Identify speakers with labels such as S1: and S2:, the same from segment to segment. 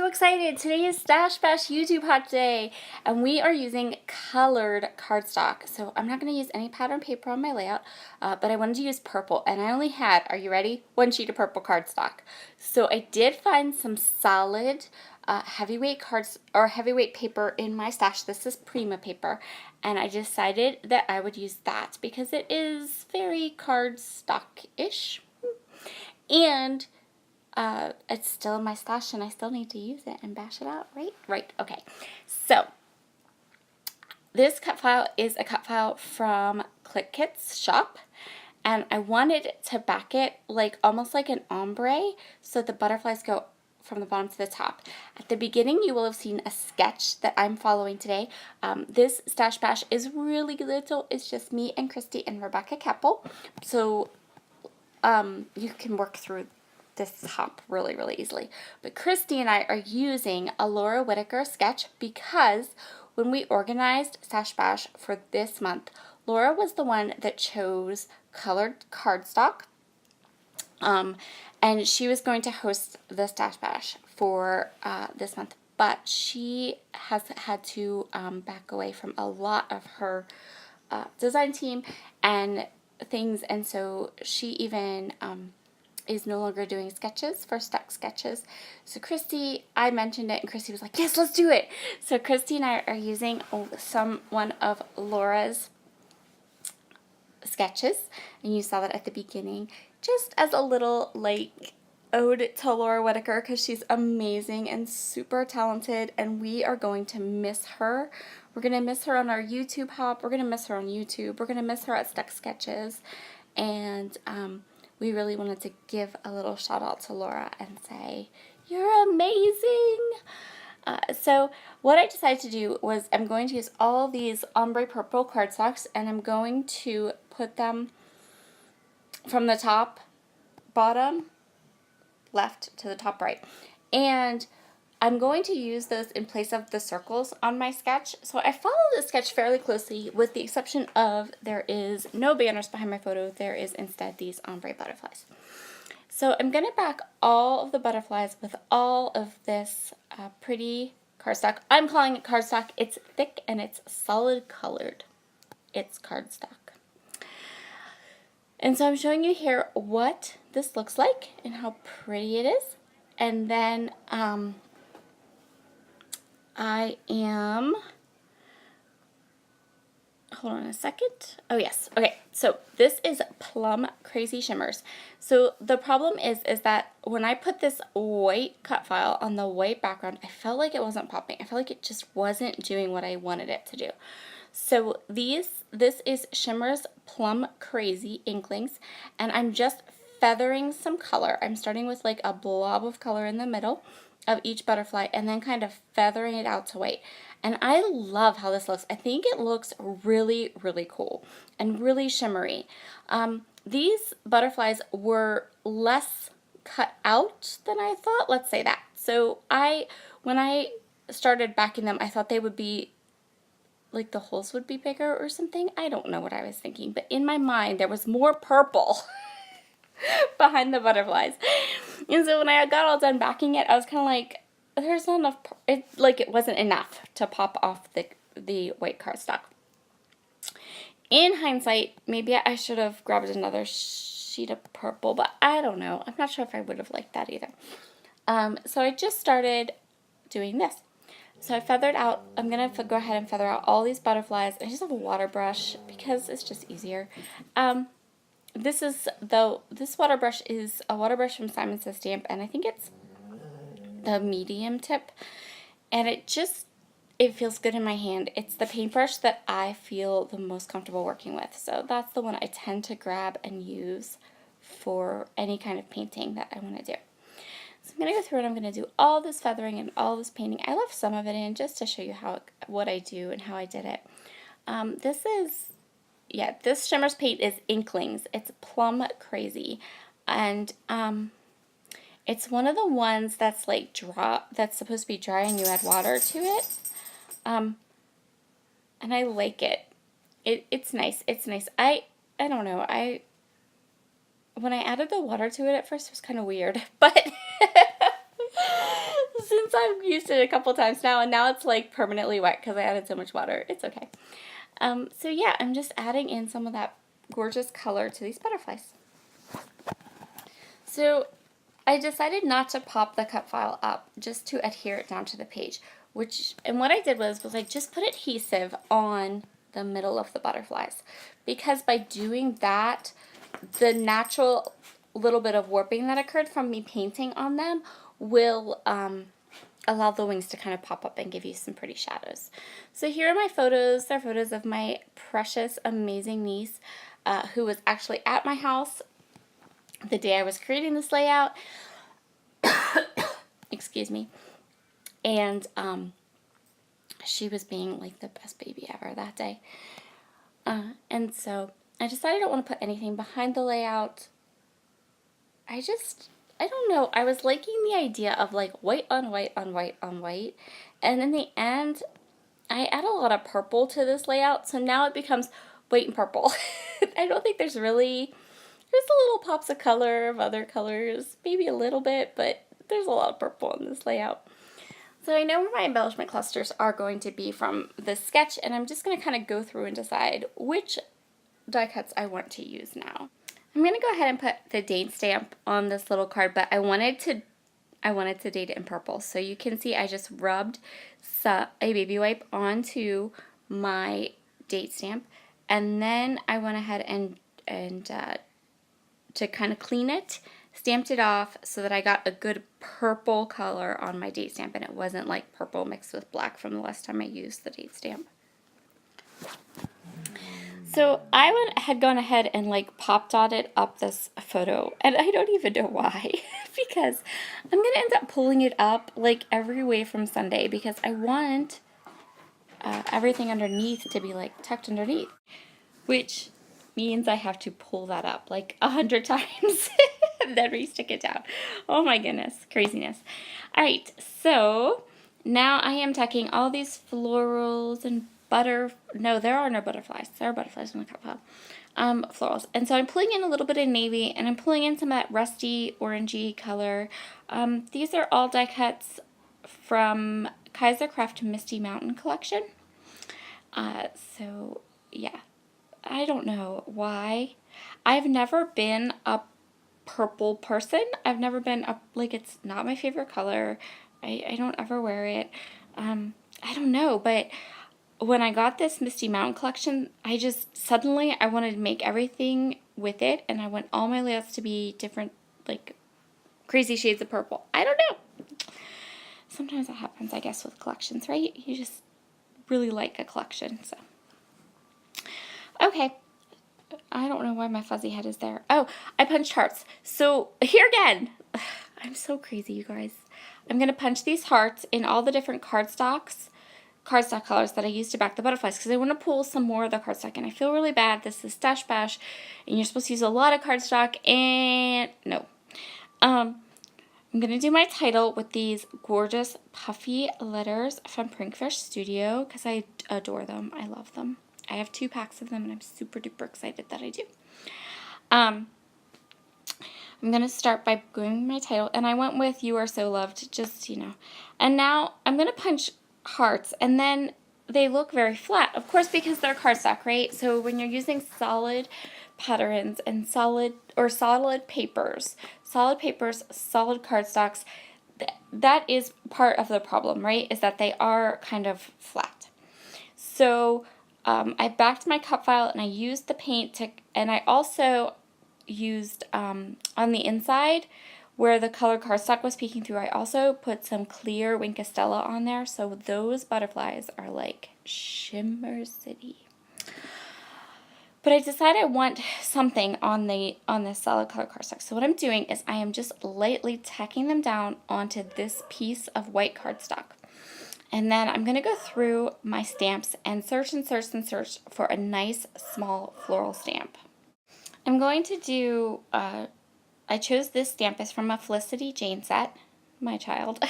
S1: so excited. Today is Stash Bash YouTube Hot Day, and we are using colored cardstock. So I'm not going to use any pattern paper on my layout, but I wanted to use purple, and I only had, are you ready? 1 sheet of purple cardstock. So I did find some solid heavyweight paper in my stash. This is Prima paper, and I decided that I would use that because it is very cardstock-ish. And it's still in my stash and I still need to use it and bash it out, right? Right, okay. So, this cut file is a cut file from Click Kit's shop, and I wanted to back it like almost like an ombre so the butterflies go from the bottom to the top. At the beginning, you will have seen a sketch that I'm following today. This Stash Bash is really little. It's just me and Christy and Rebecca Keppel. So, you can work through this hop really easily. But Christy and I are using a Laura Whitaker sketch because when we organized Stash Bash for this month, Laura was the one that chose colored cardstock. And she was going to host the Stash Bash for this month, but she has had to back away from a lot of her design team and things, and so she even is no longer doing sketches for Stuck Sketches. So Christy, I mentioned it, and Christy was like, yes, let's do it. So Christy and I are using one of Laura's sketches, and you saw that at the beginning, just as a little like ode to Laura Whitaker, because she's amazing and super talented, and we are going to miss her. We're going to miss her on our YouTube hop. We're going to miss her on YouTube. We're going to miss her at Stuck Sketches, and we really wanted to give a little shout out to Laura and say, you're amazing. So what I decided to do was I'm going to use all these ombre purple cardstocks, and I'm going to put them from the top, bottom, left to the top right. And I'm going to use those in place of the circles on my sketch. So I followed the sketch fairly closely, with the exception of there is no banners behind my photo. There is instead these ombre butterflies. So I'm going to back all of the butterflies with all of this pretty cardstock. I'm calling it cardstock. It's thick and it's solid colored. It's cardstock. And so I'm showing you here what this looks like and how pretty it is. And then I am, hold on a second. Oh yes, okay, so this is Plum Crazy Shimmers. So the problem is that when I put this white cut file on the white background, I felt like it wasn't popping. I felt like it just wasn't doing what I wanted it to do. So this is Shimmers Plum Crazy Inklings, and I'm just feathering some color. I'm starting with like a blob of color in the middle of each butterfly and then kind of feathering it out to white. And I love how this looks. I think it looks really cool and really shimmery. These butterflies were less cut out than I thought, let's say that. So when I started backing them, I thought they would be like the holes would be bigger or something. I don't know what I was thinking, but in my mind there was more purple behind the butterflies. And so when I got all done backing it, I was kind of like, there's not enough, it wasn't enough to pop off the white cardstock. In hindsight, maybe I should have grabbed another sheet of purple, but I don't know. I'm not sure if I would have liked that either. So I just started doing this. So I feathered out, I'm going to go ahead and feather out all these butterflies. I just have a water brush because it's just easier. This water brush is a water brush from Simon Says Stamp, and I think it's the medium tip, and it feels good in my hand. It's the paintbrush that I feel the most comfortable working with, so that's the one I tend to grab and use for any kind of painting that I want to do. So I'm going to go through and I'm going to do all this feathering and all this painting. I left some of it in just to show you what I do and how I did it. This Shimmers paint is Inklings. It's Plum Crazy, and it's one of the ones that's like that's supposed to be dry and you add water to it, and I like it. It's nice. It's nice. I don't know. When I added the water to it at first, it was kind of weird, but since I've used it a couple times now, and now it's like permanently wet because I added so much water. It's okay. So yeah, I'm just adding in some of that gorgeous color to these butterflies. So I decided not to pop the cut file up, just to adhere it down to the page, and what I did was I just put adhesive on the middle of the butterflies, because by doing that, the natural little bit of warping that occurred from me painting on them will allow the wings to kind of pop up and give you some pretty shadows. So here are my photos. They're photos of my precious, amazing niece, who was actually at my house the day I was creating this layout. Excuse me. And she was being like the best baby ever that day. And so I decided I don't want to put anything behind the layout. I don't know. I was liking the idea of like white on white on white on white. And in the end, I add a lot of purple to this layout. So now it becomes white and purple. I don't think there's a little pops of color of other colors, maybe a little bit, but there's a lot of purple in this layout. So I know where my embellishment clusters are going to be from this sketch, and I'm just going to kind of go through and decide which die cuts I want to use now. I'm going to go ahead and put the date stamp on this little card, but I wanted to date it in purple. So you can see I just rubbed a baby wipe onto my date stamp, and then I went ahead and to kind of clean it, stamped it off so that I got a good purple color on my date stamp, and it wasn't like purple mixed with black from the last time I used the date stamp. So I had gone ahead and like pop dotted up this photo, and I don't even know why, because I'm going to end up pulling it up like every way from Sunday, because I want everything underneath to be like tucked underneath, which means I have to pull that up like 100 times and then re-stick it down. Oh my goodness, craziness. All right, so now I am tucking all these florals and no, there are no butterflies. There are butterflies in the cut file. Florals. And so I'm pulling in a little bit of navy, and I'm pulling in some of that rusty orangey color. These are all die cuts from Kaisercraft Misty Mountain collection. So yeah, I don't know why. I've never been a purple person. I've never been it's not my favorite color. I don't ever wear it. I don't know, but when I got this Misty Mountain collection, I wanted to make everything with it, and I want all my layouts to be different, like crazy shades of purple. I don't know. Sometimes that happens, I guess, with collections, right? You just really like a collection, so. Okay. I don't know why my fuzzy head is there. Oh, I punched hearts. So here again, I'm so crazy, you guys. I'm going to punch these hearts in all the different cardstock colors that I used to back the butterflies, because I want to pull some more of the cardstock, and I feel really bad. This is Stash Bash, and you're supposed to use a lot of cardstock, and no. I'm going to do my title with these gorgeous puffy letters from Prankfish Studio, because I adore them. I love them. I have 2 packs of them, and I'm super duper excited that I do. I'm going to start by going my title, and I went with You Are So Loved, just, And now I'm going to punch hearts, and then they look very flat, of course, because they're cardstock, right? So when you're using solid patterns and solid papers, solid cardstocks, that is part of the problem, right? Is that they are kind of flat. So I backed my cut file, and I used the paint and I also used on the inside where the color cardstock was peeking through, I also put some clear Wink Estella on there, so those butterflies are like Shimmer City. But I decided I want something on this solid color cardstock. So what I'm doing is I am just lightly tacking them down onto this piece of white cardstock. And then I'm going to go through my stamps and search and search and search for a nice small floral stamp. I'm going to do, I chose this stamp. It's from a Felicity Jane set, my child.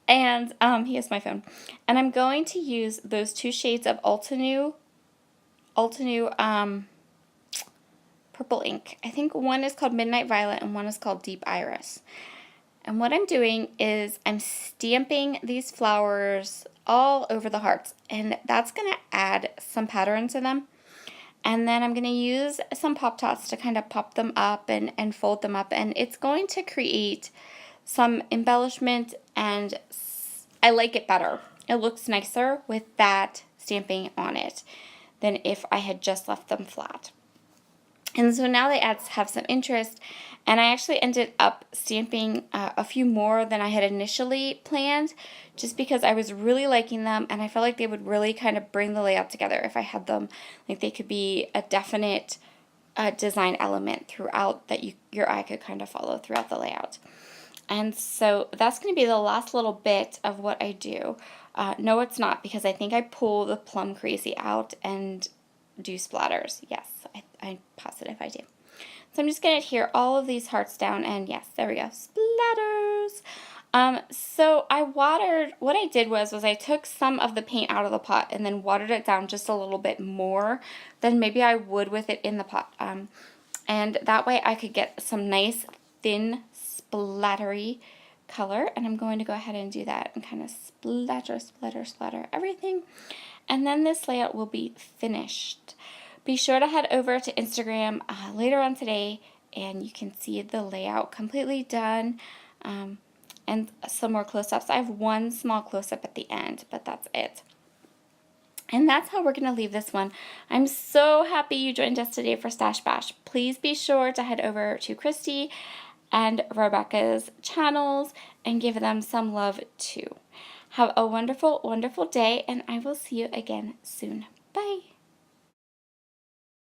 S1: And he has my phone. And I'm going to use those 2 shades of Ulta purple ink. I think one is called Midnight Violet and one is called Deep Iris. And what I'm doing is I'm stamping these flowers all over the hearts, and that's going to add some pattern to them. And then I'm going to use some Pop Tarts to kind of pop them up and fold them up, and it's going to create some embellishment, and I like it better. It looks nicer with that stamping on it than if I had just left them flat. And so now they have some interest, and I actually ended up stamping a few more than I had initially planned, just because I was really liking them, and I felt like they would really kind of bring the layout together if I had them. Like they could be a definite design element throughout that your eye could kind of follow throughout the layout. And so that's going to be the last little bit of what I do. No, it's not, because I think I pull the Plum Crazy out and do splatters. Yes, I'm positive I do. So I'm just going to adhere all of these hearts down, and yes, there we go, splatters. So what I did was I took some of the paint out of the pot and then watered it down just a little bit more than maybe I would with it in the pot. And that way I could get some nice thin splattery color, and I'm going to go ahead and do that and kind of splatter everything. And then this layout will be finished. Be sure to head over to Instagram later on today, and you can see the layout completely done, and some more close-ups. I have one small close-up at the end, but that's it. And that's how we're going to leave this one. I'm so happy you joined us today for Stash Bash. Please be sure to head over to Christy and Rebecca's channels and give them some love too. Have a wonderful, wonderful day, and I will see you again soon. Bye.